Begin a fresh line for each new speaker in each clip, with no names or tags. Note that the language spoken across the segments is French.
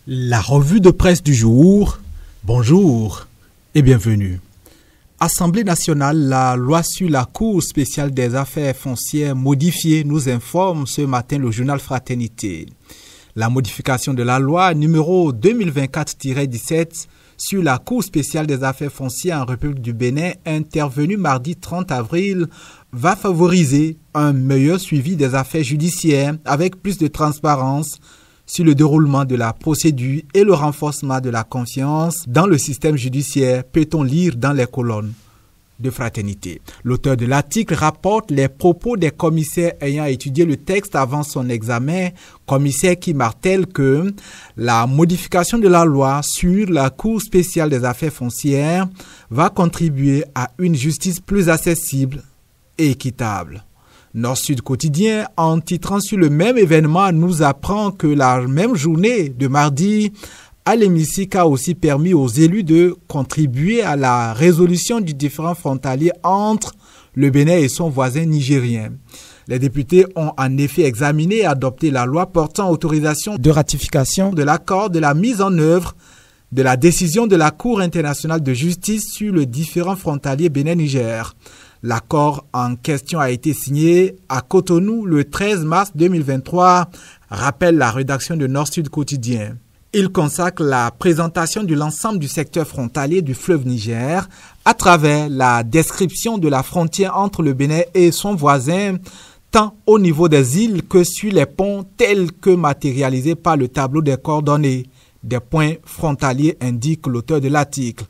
La revue de presse du jour. Bonjour et bienvenue. Assemblée nationale, la loi sur la Cour spéciale des affaires foncières modifiée nous informe ce matin le journal Fraternité. La modification de la loi numéro 2024-17 sur la Cour spéciale des affaires foncières en République du Bénin, intervenue mardi 30 avril, va favoriser un meilleur suivi des affaires judiciaires avec plus de transparence sur le déroulement de la procédure et le renforcement de la confiance dans le système judiciaire, peut-on lire dans les colonnes de Fraternité. L'auteur de l'article rapporte les propos des commissaires ayant étudié le texte avant son examen, commissaires qui martèlent que la modification de la loi sur la Cour spéciale des affaires foncières va contribuer à une justice plus accessible et équitable. Nord-Sud Quotidien, en titrant sur le même événement, nous apprend que la même journée de mardi, à l'hémicycle a aussi permis aux élus de contribuer à la résolution du différend frontalier entre le Bénin et son voisin nigérien. Les députés ont en effet examiné et adopté la loi portant autorisation de ratification de l'accord de la mise en œuvre de la décision de la Cour internationale de justice sur le différend frontalier Bénin-Niger. L'accord en question a été signé à Cotonou le 13 mars 2023, rappelle la rédaction de Nord-Sud Quotidien. Il consacre la présentation de l'ensemble du secteur frontalier du fleuve Niger à travers la description de la frontière entre le Bénin et son voisin, tant au niveau des îles que sur les ponts tels que matérialisés par le tableau des coordonnées des points frontaliers, indique l'auteur de l'article.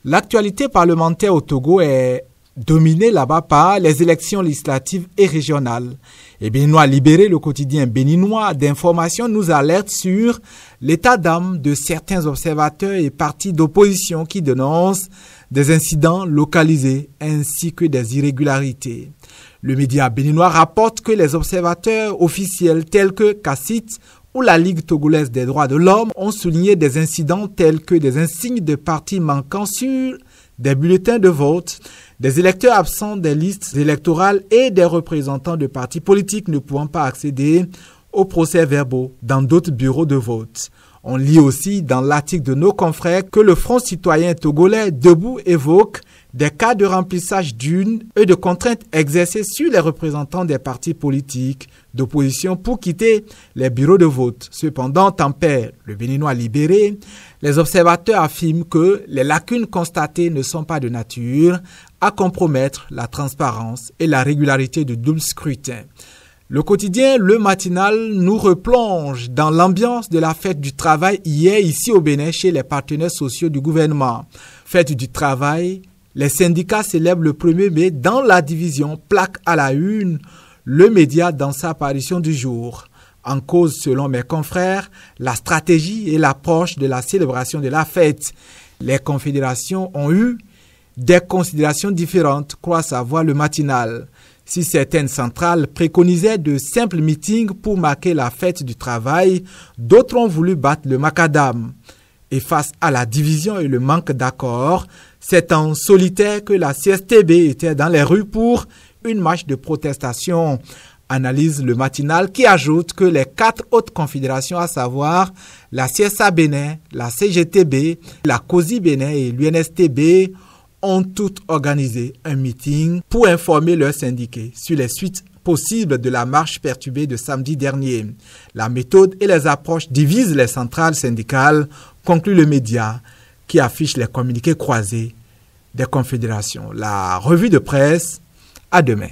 L'actualité parlementaire au Togo est dominée là-bas par les élections législatives et régionales. Et Béninois libéré, le quotidien béninois d'information, nous alerte sur l'état d'âme de certains observateurs et partis d'opposition qui dénoncent des incidents localisés ainsi que des irrégularités. Le média béninois rapporte que les observateurs officiels tels que CACIT ou la Ligue togolaise des droits de l'homme ont souligné des incidents tels que des insignes de partis manquant sur des bulletins de vote, des électeurs absents des listes électorales et des représentants de partis politiques ne pouvant pas accéder aux procès-verbaux dans d'autres bureaux de vote. On lit aussi dans l'article de nos confrères que le Front citoyen togolais Debout évoque des cas de remplissage d'urnes et de contraintes exercées sur les représentants des partis politiques d'opposition pour quitter les bureaux de vote. Cependant, tempère le Béninois libéré, les observateurs affirment que les lacunes constatées ne sont pas de nature à compromettre la transparence et la régularité du double scrutin. Le quotidien Le Matinal nous replonge dans l'ambiance de la fête du travail hier ici au Bénin chez les partenaires sociaux du gouvernement. Fête du travail, les syndicats célèbrent le 1er mai dans la division plaque à la une, le média dans sa apparition du jour. En cause, selon mes confrères, la stratégie et l'approche de la célébration de la fête. Les confédérations ont eu des considérations différentes, croit savoir Le Matinal. Si certaines centrales préconisaient de simples meetings pour marquer la fête du travail, d'autres ont voulu battre le macadam. Et face à la division et le manque d'accord, c'est en solitaire que la CSTB était dans les rues pour une marche de protestation. Analyse Le Matinal qui ajoute que les 4 autres confédérations, à savoir la CSA Bénin, la CGTB, la COSI Bénin et l'UNSTB, ont toutes organisé un meeting pour informer leurs syndiqués sur les suites possibles de la marche perturbée de samedi dernier. La méthode et les approches divisent les centrales syndicales, conclut le média qui affiche les communiqués croisés des confédérations. La revue de presse, à demain.